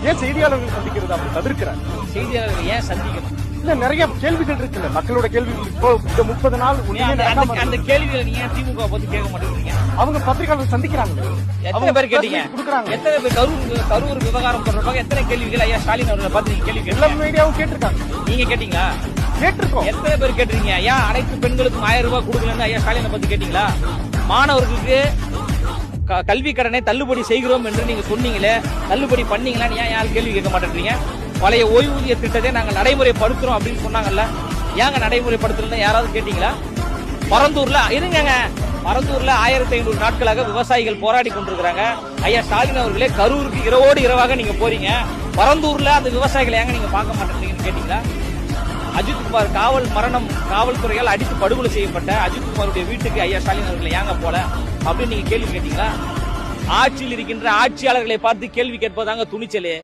ஏன் செய்தியாளர்கள் சந்திக்கிறது அப்படி தவிர்க்கிறாங்க? செய்தியாளர்கள் ஏன் சந்திக்கணும்? இல்ல நிறைய கேள்விகள் இருக்குல்ல, மக்களோட கேள்விகள். இப்போ இந்த 30 நாள் அந்த கேள்விகளை நீங்க திமுக பத்தி கேட்க மாட்டேங்கிறீங்க. அவங்க பத்திரிகையாளர்கள் சந்திக்கிறாங்க. எத்தனை பேர் கேட்டீங்க? கொடுக்குறாங்க. எத்தனை பேர் கரூர் விவகாரம் தொடர்பாக எத்தனை கேள்விகள் ஐயா ஸ்டாலின் அவர்களை பார்த்து நீங்க கேள்வி எல்லா மீடியாவும் கேட்டிருக்காங்க. நீங்க கேட்டீங்களா? கேட்டிருக்கோம். எத்தனை பேர் கேட்டிருக்கீங்க? ஐயா அனைத்து பெண்களுக்கும் 1000 ரூபாய் கொடுக்கலன்னு ஐயா ஸ்டாலினை பத்தி கேட்டீங்களா? மாணவர்களுக்கு கல்வி கடனை தள்ளுபடி செய்கிறோம் என்று நீங்க சொன்னீங்களே, தள்ளுபடி பண்ணீங்களா? ஏன் யாரும் கேள்வி கேட்க மாட்டேன்றீங்க? பழைய ஓய்வூதிய திட்டத்தை நாங்கள் நடைமுறைப்படுத்துறோம் அப்படின்னு சொன்னாங்கல்ல, ஏங்க நடைமுறைப்படுத்துறோம் யாராவது கேட்டீங்களா? பரந்தூர்ல 1500 நாட்களாக விவசாயிகள் போராடி கொண்டிருக்கிறாங்க. ஐயா ஸ்டாலின் அவர்களே, கரூருக்கு இரவோடு இரவாக நீங்க போறீங்க, பரந்தூர்ல அந்த விவசாயிகளை ஏங்க நீங்க பார்க்க மாட்டேங்கிறீங்கன்னு கேட்டீங்களா? அஜித்குமார் காவல்துறையால் அடித்து படுகொலை செய்யப்பட்ட அஜித்குமாருடைய வீட்டுக்கு ஐயா ஸ்டாலின் அவர்களை ஏங்க போல அப்படின்னு நீங்க கேள்வி கேட்டீங்களா? ஆட்சியில் இருக்கின்ற ஆட்சியாளர்களை பார்த்து கேள்வி கேட்பதாங்க துணிச்சலே.